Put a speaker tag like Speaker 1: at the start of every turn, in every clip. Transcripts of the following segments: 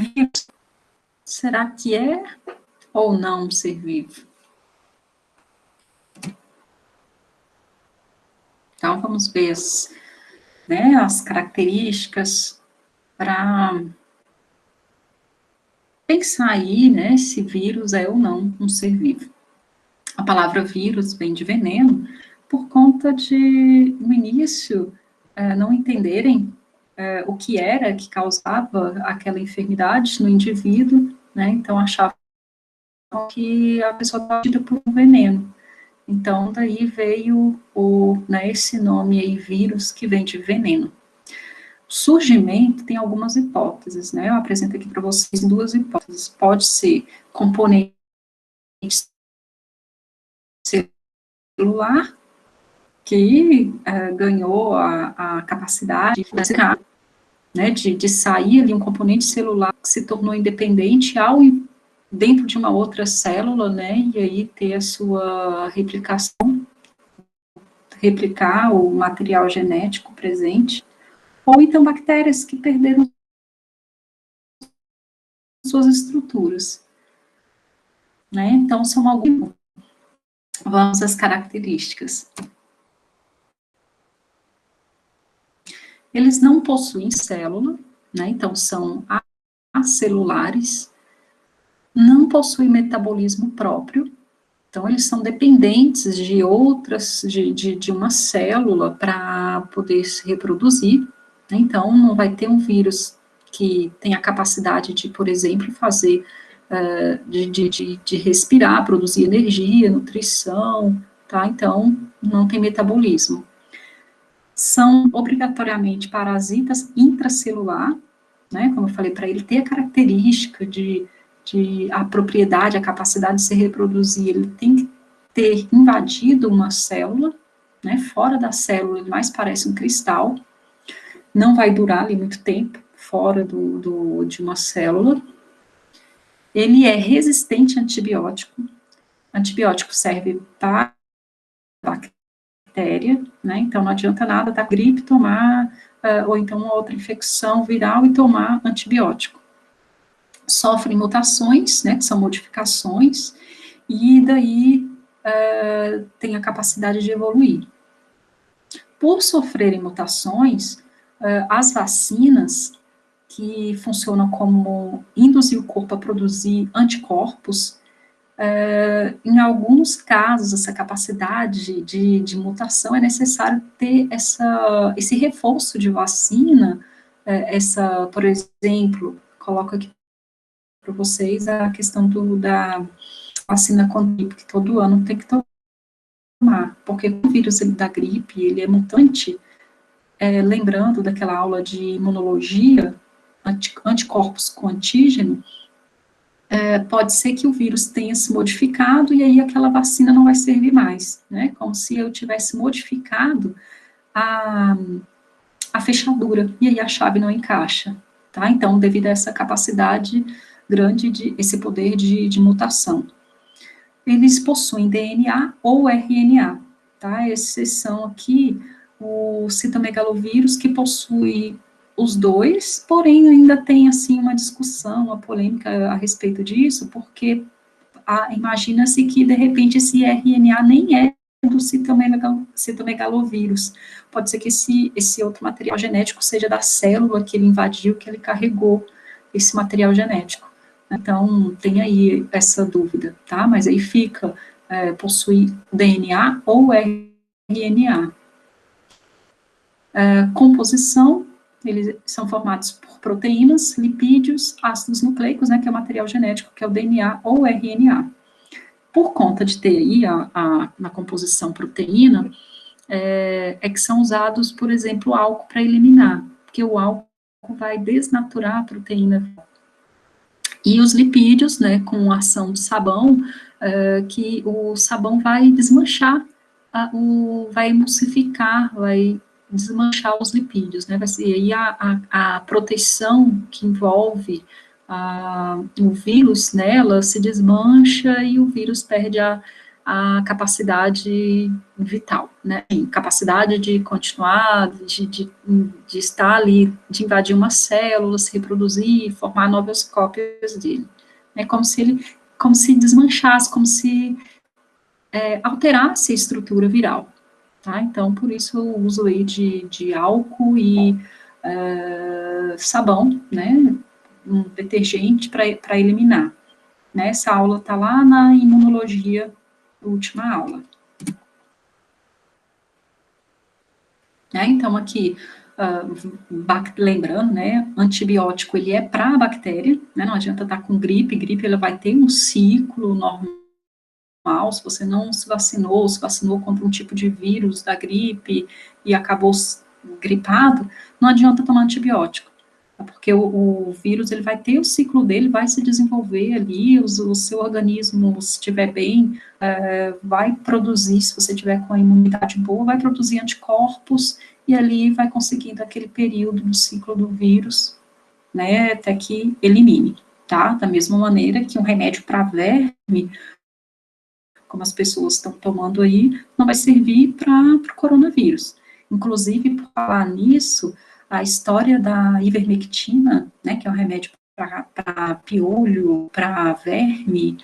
Speaker 1: vírus, será que é ou não um ser vivo? Então, vamos ver as características para pensar aí, né, se vírus é ou não um ser vivo. A palavra vírus vem de veneno por conta de, no início, não entenderem o que era que causava aquela enfermidade no indivíduo, né, então achavam que a pessoa estava tida por um veneno. Então, daí veio esse nome aí, vírus, que vem de veneno. O surgimento tem algumas hipóteses, né? Eu apresento aqui para vocês duas hipóteses. Pode ser componente celular, que ganhou a capacidade de sair ali um componente celular que se tornou independente dentro de uma outra célula, né? E aí ter a sua replicação, replicar o material genético presente, ou então bactérias que perderam suas estruturas, né? Então, são algumas. Vamos às características. Eles não possuem célula, né? Então, são acelulares, não possuem metabolismo próprio, então eles são dependentes de outras, de uma célula para poder se reproduzir, né? Então, não vai ter um vírus que tem a capacidade de, por exemplo, fazer, de respirar, produzir energia, nutrição, tá? Então, não tem metabolismo. São obrigatoriamente parasitas intracelular, né? Como eu falei, para ele ter a característica a propriedade, a capacidade de se reproduzir, ele tem que ter invadido uma célula, né? Fora da célula, ele mais parece um cristal, não vai durar ali muito tempo, fora de uma célula. Ele é resistente a antibiótico. Antibiótico serve para bactéria, né? Então não adianta nada dar gripe, tomar, ou então uma outra infecção viral e tomar antibiótico. Sofrem mutações, né? Que são modificações, e daí tem a capacidade de evoluir. Por sofrerem mutações, as vacinas, que funcionam como induzir o corpo a produzir anticorpos, em alguns casos, essa capacidade de mutação é necessário ter esse reforço de vacina, por exemplo, coloco aqui para vocês a questão da vacina contra a gripe, que todo ano tem que tomar, porque o vírus da gripe, ele é mutante, lembrando daquela aula de imunologia, anticorpos com antígeno, pode ser que o vírus tenha se modificado e aí aquela vacina não vai servir mais, né? Como se eu tivesse modificado a fechadura e aí a chave não encaixa, tá? Então, devido a essa capacidade grande, esse poder de mutação. Eles possuem DNA ou RNA, tá? Esses são aqui o citomegalovírus, que possui os dois, porém ainda tem, assim, uma discussão, uma polêmica a respeito disso, porque imagina-se que, de repente, esse RNA nem é do citomegalovírus, pode ser que esse outro material genético seja da célula que ele invadiu, que ele carregou esse material genético. Então, tem aí essa dúvida, tá? Mas aí fica, possui DNA ou RNA. Composição, eles são formados por proteínas, lipídios, ácidos nucleicos, né, que é o material genético, que é o DNA ou RNA. Por conta de ter aí na composição proteína, que são usados, por exemplo, álcool para eliminar, porque o álcool vai desnaturar a proteína. E os lipídios, né, com a ação do sabão, que o sabão vai desmanchar, vai emulsificar, vai desmanchar os lipídios, né, e aí a proteção que envolve o vírus nela se desmancha e o vírus perde a capacidade vital, né, capacidade de continuar, de estar ali, de invadir uma célula, se reproduzir, formar novas cópias dele. É como se desmanchasse, como se alterasse a estrutura viral, tá? Então, por isso o uso aí de álcool e sabão, né, um detergente para eliminar. Né, essa aula está lá na imunologia, última aula. Né, então, aqui, lembrando, né, antibiótico, ele é para a bactéria, né, não adianta estar com gripe ela vai ter um ciclo normal, se você não se vacinou contra um tipo de vírus da gripe e acabou gripado, não adianta tomar antibiótico, porque o vírus, ele vai ter o ciclo dele, vai se desenvolver ali, o seu organismo, se estiver bem, vai produzir, se você tiver com a imunidade boa, vai produzir anticorpos, e ali vai conseguindo aquele período do ciclo do vírus, né, até que elimine, tá? Da mesma maneira que um remédio para verme, como as pessoas estão tomando aí, não vai servir para o coronavírus. Inclusive, por falar nisso, a história da ivermectina, né, que é um remédio para piolho, para verme,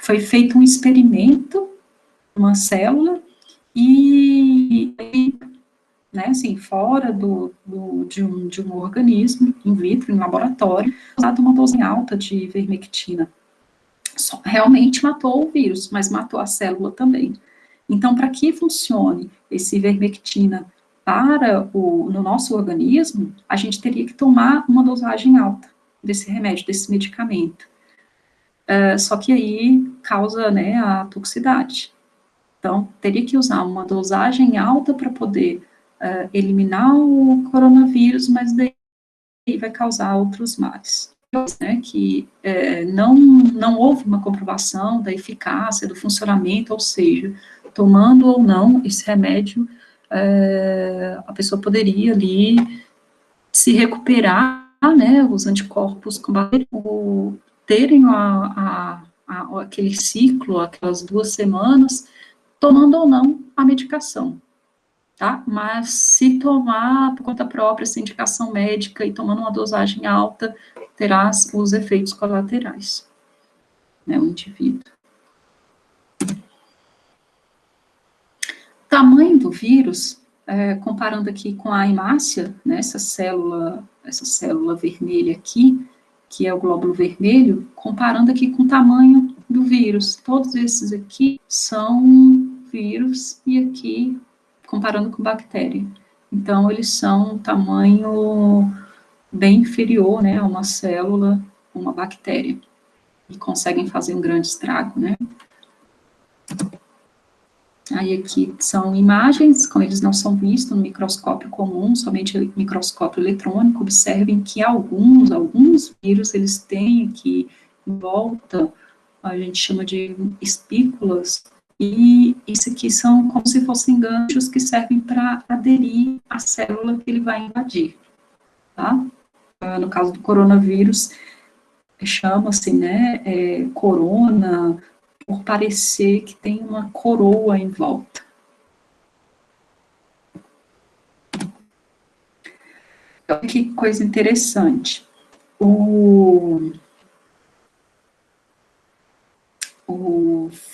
Speaker 1: foi feito um experimento, uma célula, e né, assim, fora de um organismo, in vitro, em laboratório, usado uma dose alta de ivermectina. Realmente matou o vírus, mas matou a célula também. Então, para que funcione esse ivermectina no nosso organismo, a gente teria que tomar uma dosagem alta desse remédio, desse medicamento. Só que aí causa, né, a toxicidade. Então, teria que usar uma dosagem alta para poder eliminar o coronavírus, mas daí vai causar outros males. Né, que não houve uma comprovação da eficácia, do funcionamento, ou seja, tomando ou não esse remédio, a pessoa poderia ali se recuperar, né, os anticorpos combaterem, terem aquele ciclo, aquelas 2 semanas, tomando ou não a medicação. Tá? Mas se tomar por conta própria, sem indicação médica e tomando uma dosagem alta, terá os efeitos colaterais, né, o indivíduo. Tamanho do vírus, comparando aqui com a hemácia, né, essa célula vermelha aqui, que é o glóbulo vermelho, comparando aqui com o tamanho do vírus. Todos esses aqui são vírus e aqui comparando com bactéria. Então, eles são um tamanho bem inferior, né, a uma célula, uma bactéria, e conseguem fazer um grande estrago, né. Aí aqui são imagens, como eles não são vistos no microscópio comum, somente no microscópio eletrônico, observem que alguns vírus, eles têm aqui em volta, a gente chama de espículas, e isso aqui são como se fossem ganchos que servem para aderir à célula que ele vai invadir, tá? No caso do coronavírus, chama-se, né, corona, por parecer que tem uma coroa em volta. Então, que coisa interessante. O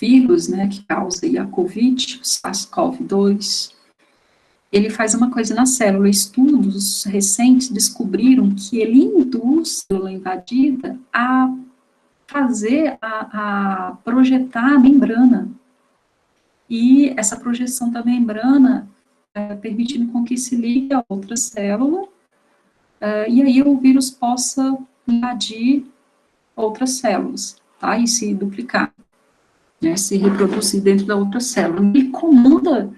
Speaker 1: vírus, né, que causa a COVID, o SARS-CoV-2, ele faz uma coisa na célula. Estudos recentes descobriram que ele induz a célula invadida a projetar a membrana. E essa projeção da membrana permitindo com que se ligue a outra célula, e aí o vírus possa invadir outras células, tá? E se duplicar, né? Se reproduzir dentro da outra célula. E comanda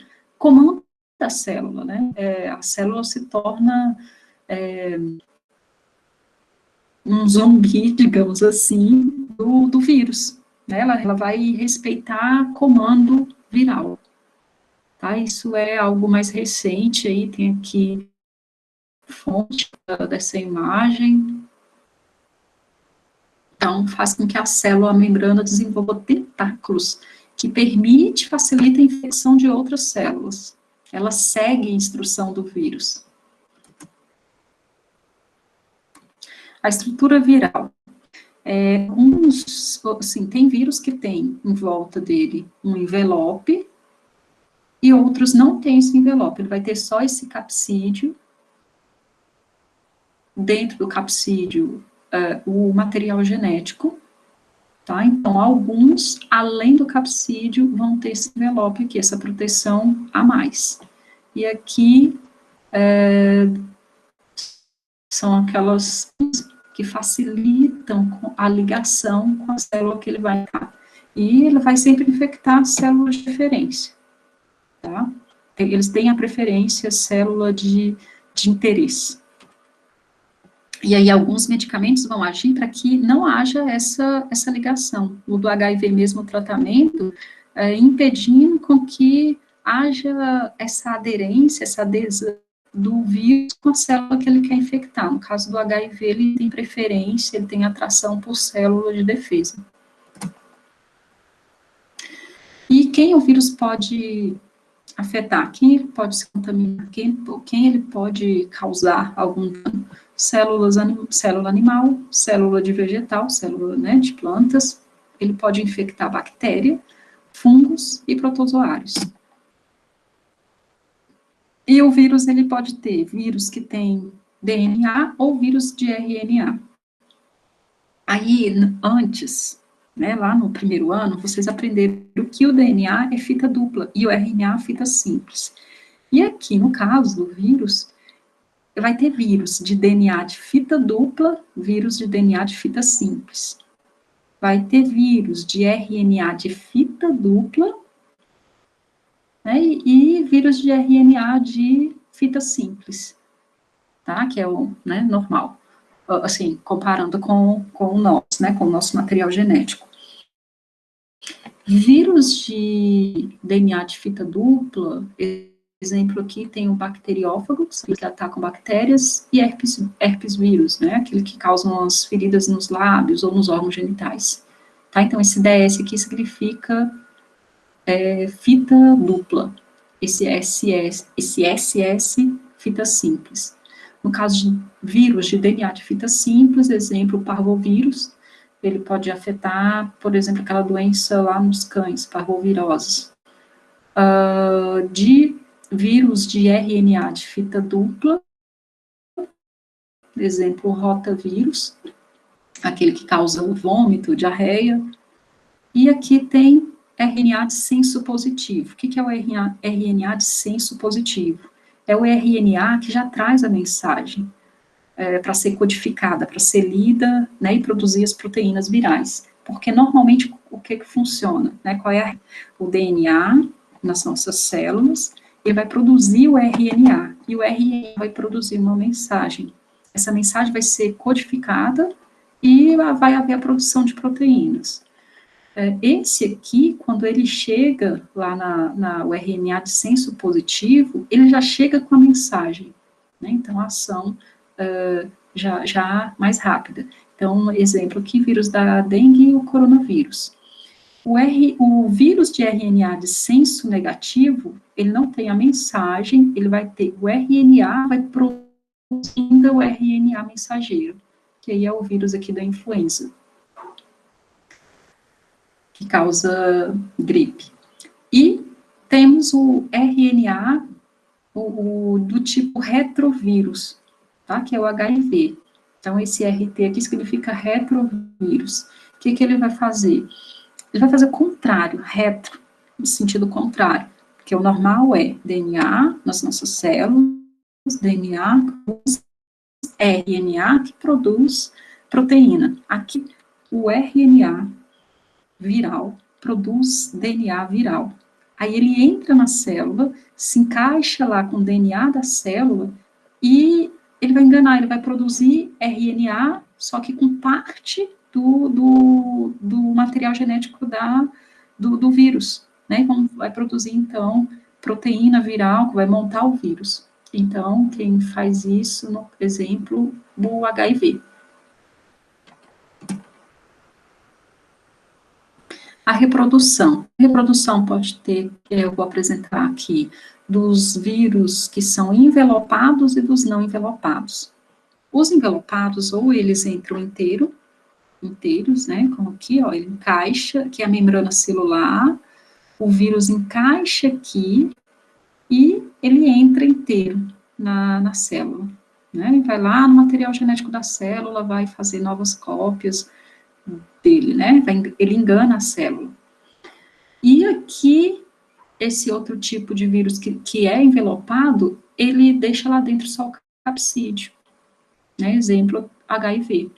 Speaker 1: a célula, né? A célula se torna um zumbi, digamos assim, do vírus. Né? Ela vai respeitar comando viral. Tá? Isso é algo mais recente, aí tem aqui fonte dessa imagem. Então, faz com que a célula, a membrana, desenvolva tentáculos, que facilita a infecção de outras células. Ela segue a instrução do vírus. A estrutura viral. Assim, tem vírus que tem em volta dele um envelope, e outros não têm esse envelope. Ele vai ter só esse capsídeo. Dentro do capsídeo, o material genético, tá? Então, alguns, além do capsídeo, vão ter esse envelope aqui, essa proteção a mais. E aqui, são aquelas que facilitam a ligação com a célula que ele vai estar. E ele vai sempre infectar células de referência, tá? Eles têm a preferência célula de interesse. E aí, alguns medicamentos vão agir para que não haja essa ligação. O do HIV mesmo, o tratamento, impedindo com que haja essa aderência, essa adesão do vírus com a célula que ele quer infectar. No caso do HIV, ele tem preferência, ele tem atração por célula de defesa. E quem o vírus pode afetar? Quem ele pode se contaminar? Quem ele pode causar algum dano? Célula animal, célula de vegetal, célula, né, de plantas. Ele pode infectar bactéria, fungos e protozoários. E o vírus, ele pode ter vírus que tem DNA ou vírus de RNA. Aí, antes, né, lá no primeiro ano, vocês aprenderam que o DNA é fita dupla e o RNA é fita simples. E aqui, no caso do vírus, vai ter vírus de DNA de fita dupla, vírus de DNA de fita simples. Vai ter vírus de RNA de fita dupla, né, e vírus de RNA de fita simples, tá? Que é o, né, normal, assim, comparando com o nosso, né, com o nosso material genético. Vírus de DNA de fita dupla, exemplo aqui, tem o bacteriófago, que atacam bactérias, e herpes vírus, né, aquele que causa as feridas nos lábios ou nos órgãos genitais. Tá? Então, esse DS aqui significa fita dupla, esse SS, fita simples. No caso de vírus de DNA de fita simples, exemplo, o parvovírus, ele pode afetar, por exemplo, aquela doença lá nos cães, parvovirose. De vírus de RNA de fita dupla, exemplo, o rotavírus, aquele que causa o vômito, diarreia. E aqui tem RNA de senso positivo. O que é o RNA de senso positivo? É o RNA que já traz a mensagem para ser codificada, para ser lida, né, e produzir as proteínas virais. Porque normalmente o que funciona? Né, qual é o DNA nas nossas células? Ele vai produzir o RNA, e o RNA vai produzir uma mensagem. Essa mensagem vai ser codificada e vai haver a produção de proteínas. Esse aqui, quando ele chega lá o RNA de senso positivo, ele já chega com a mensagem, né? Então, a ação já mais rápida. Então, exemplo aqui, vírus da dengue e o coronavírus. O vírus de RNA de senso negativo, ele não tem a mensagem, ele vai ter o RNA, vai produzindo o RNA mensageiro, que aí é o vírus aqui da influenza, que causa gripe. E temos o RNA do tipo retrovírus, tá? Que é o HIV. Então, esse RT aqui significa retrovírus. O que ele vai fazer? Ele vai fazer o contrário, retro, no sentido contrário, porque o normal é DNA nas nossas células, DNA plus RNA que produz proteína. Aqui, o RNA viral produz DNA viral. Aí ele entra na célula, se encaixa lá com o DNA da célula e ele vai enganar, ele vai produzir RNA, só que com parte do material genético do vírus, né? Então, vai produzir, então, proteína viral, que vai montar o vírus. Então, quem faz isso, no exemplo, o HIV. A reprodução. A reprodução pode ter, eu vou apresentar aqui, dos vírus que são envelopados e dos não envelopados. Os envelopados, ou eles entram inteiros, né, como aqui, ó, ele encaixa, que é a membrana celular, o vírus encaixa aqui, e ele entra inteiro na célula, né, ele vai lá no material genético da célula, vai fazer novas cópias dele, né, ele engana a célula. E aqui, esse outro tipo de vírus que é envelopado, ele deixa lá dentro só o capsídeo, né, exemplo, HIV.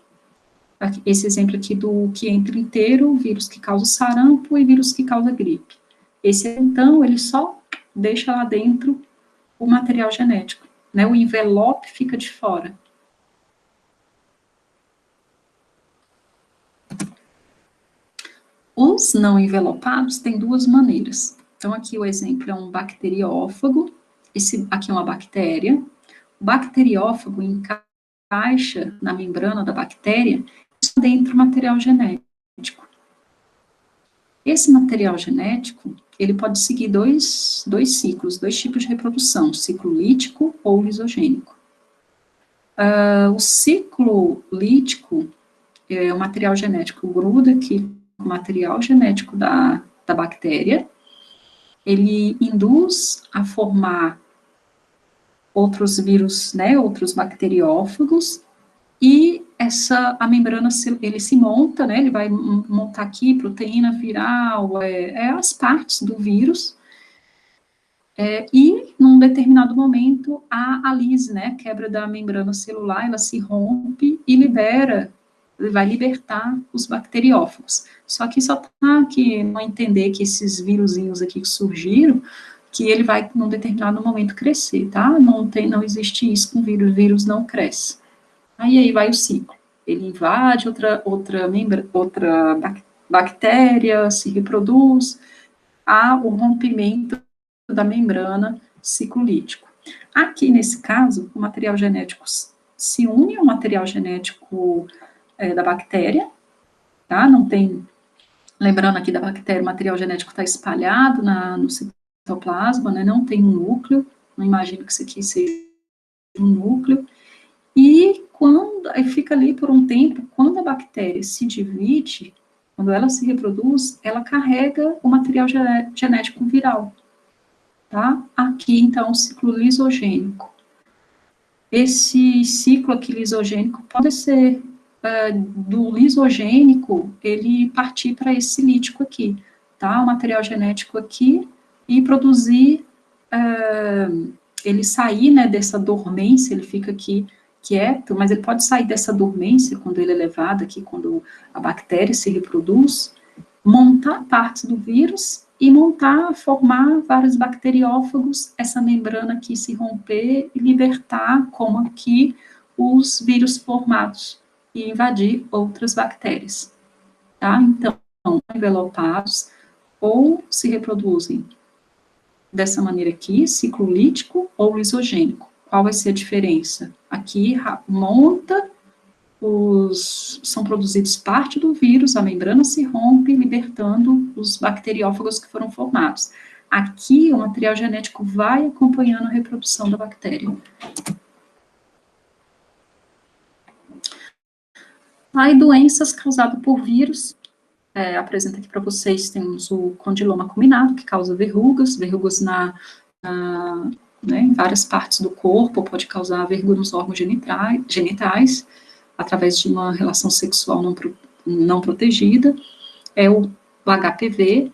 Speaker 1: Esse exemplo aqui do que entra inteiro, vírus que causa sarampo e vírus que causa gripe. Esse, então, ele só deixa lá dentro o material genético, né, o envelope fica de fora. Os não envelopados têm duas maneiras. Então, aqui o exemplo é um bacteriófago, esse aqui é uma bactéria. O bacteriófago encaixa na membrana da bactéria dentro do material genético. Esse material genético, ele pode seguir dois ciclos, dois tipos de reprodução, ciclo lítico ou lisogênico. O ciclo lítico, o material genético gruda aqui o material genético da bactéria, ele induz a formar outros vírus, né, outros bacteriófagos, e a membrana, ele se monta, né, ele vai montar aqui proteína viral, as partes do vírus, e num determinado momento a lise, né, quebra da membrana celular, ela se rompe e vai libertar os bacteriófagos. Só que só tá aqui, não entender que esses vírusinhos aqui que surgiram, que ele vai, num determinado momento, crescer, tá? Não existe isso com vírus, vírus não cresce. Aí vai o ciclo. Ele invade outra bactéria, se reproduz, há o rompimento da membrana ciclolítico. Aqui, nesse caso, o material genético se une ao material genético da bactéria, tá? Não tem, lembrando aqui da bactéria, o material genético está espalhado no citoplasma, né? Não tem um núcleo, não imagino que isso aqui seja um núcleo, e quando fica ali por um tempo, quando a bactéria se divide, quando ela se reproduz, ela carrega o material genético viral, tá? Aqui, então, o ciclo lisogênico. Esse ciclo aqui lisogênico pode ser do lisogênico, ele partir para esse lítico aqui, tá? O material genético aqui, e produzir, ele sair, né, dessa dormência, ele fica aqui quieto, mas ele pode sair dessa dormência quando ele é levado aqui, quando a bactéria se reproduz, montar partes do vírus e formar vários bacteriófagos, essa membrana aqui se romper e libertar, como aqui, os vírus formados e invadir outras bactérias, tá? Então, envelopados ou se reproduzem dessa maneira aqui, ciclo lítico ou lisogênico. Qual vai ser a diferença? Aqui, são produzidos parte do vírus, a membrana se rompe, libertando os bacteriófagos que foram formados. Aqui, o material genético vai acompanhando a reprodução da bactéria. Aí, doenças causadas por vírus, apresento aqui para vocês, temos o condiloma acuminado, que causa verrugas né, em várias partes do corpo, pode causar verruga nos órgãos genitais, através de uma relação sexual não protegida, o HPV,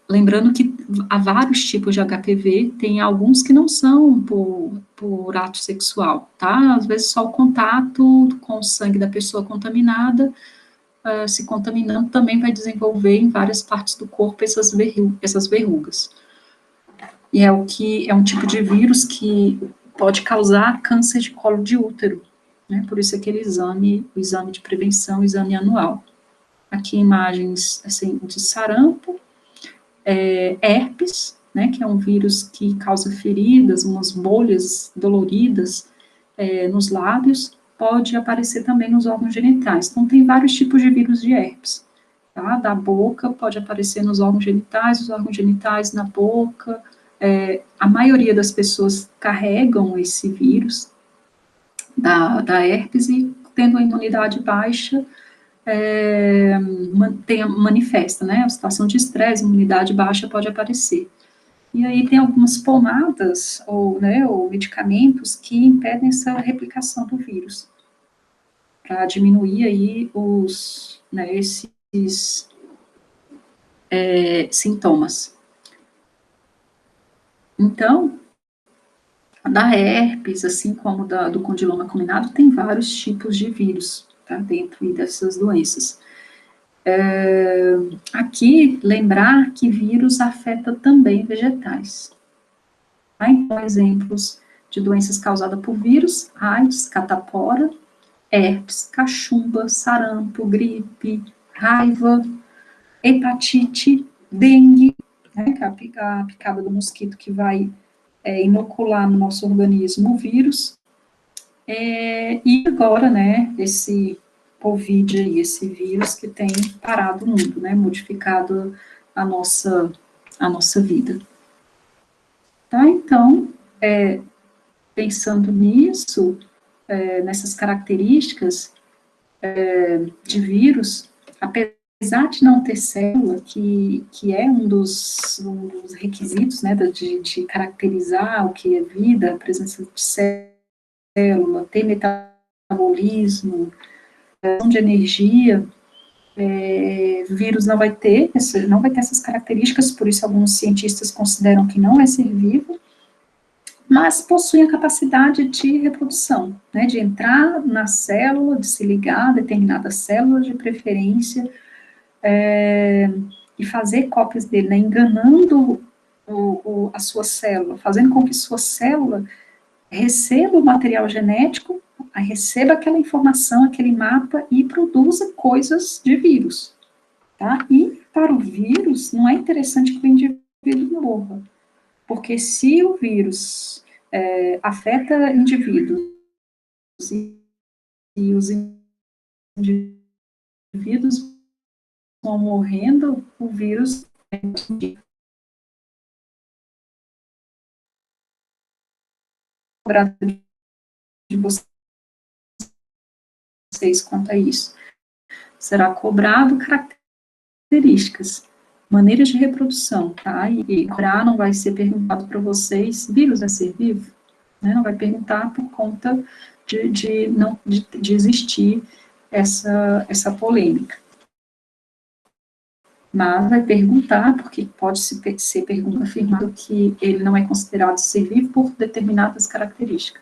Speaker 1: lembrando que há vários tipos de HPV, tem alguns que não são por ato sexual, tá? Às vezes só o contato com o sangue da pessoa contaminada, se contaminando, também vai desenvolver em várias partes do corpo essas verrugas. E é um tipo de vírus que pode causar câncer de colo de útero, né? Por isso aquele o exame de prevenção, o exame anual. Aqui imagens assim, de sarampo, herpes, né, que é um vírus que causa feridas, umas bolhas doloridas nos lábios, pode aparecer também nos órgãos genitais. Então, tem vários tipos de vírus de herpes. tá? Da boca, pode aparecer nos órgãos genitais, os órgãos genitais na boca. A maioria das pessoas carregam esse vírus da herpes e, tendo a imunidade baixa, manifesta, né? A situação de estresse, imunidade baixa pode aparecer. E aí tem algumas pomadas ou medicamentos que impedem essa replicação do vírus, para diminuir aí esses sintomas. Então, da herpes, assim como do condiloma acuminado, tem vários tipos de vírus, tá, dentro dessas doenças. Aqui, lembrar que vírus afeta também vegetais. Tá? Então, exemplos de doenças causadas por vírus: AIDS, catapora, herpes, cachumba, sarampo, gripe, raiva, hepatite, dengue, né, que é a picada do mosquito que vai inocular no nosso organismo o vírus, e agora, né, esse Covid aí, esse vírus que tem parado o mundo, né, modificado a nossa vida. Tá, então, pensando nisso, nessas características de vírus, apesar de não ter célula, que é um dos requisitos, né, de caracterizar o que é vida, a presença de célula, ter metabolismo, de energia, vírus não vai ter essas características, por isso alguns cientistas consideram que não é ser vivo, mas possui a capacidade de reprodução, né, de entrar na célula, de se ligar a determinadas células de preferência, e fazer cópias dele, né, enganando a sua célula, fazendo com que sua célula receba o material genético, receba aquela informação, aquele mapa e produza coisas de vírus, tá? E para o vírus, não é interessante que o indivíduo morra, porque se o vírus afeta indivíduos e os indivíduos vão morrendo, o vírus de vocês quanto a isso. Será cobrado características, maneiras de reprodução, tá? E cobrar não vai ser perguntado para vocês, vírus é ser vivo? Né? Não vai perguntar por conta de existir essa polêmica. Mas vai perguntar, porque pode ser afirmado que ele não é considerado ser vivo por determinadas características.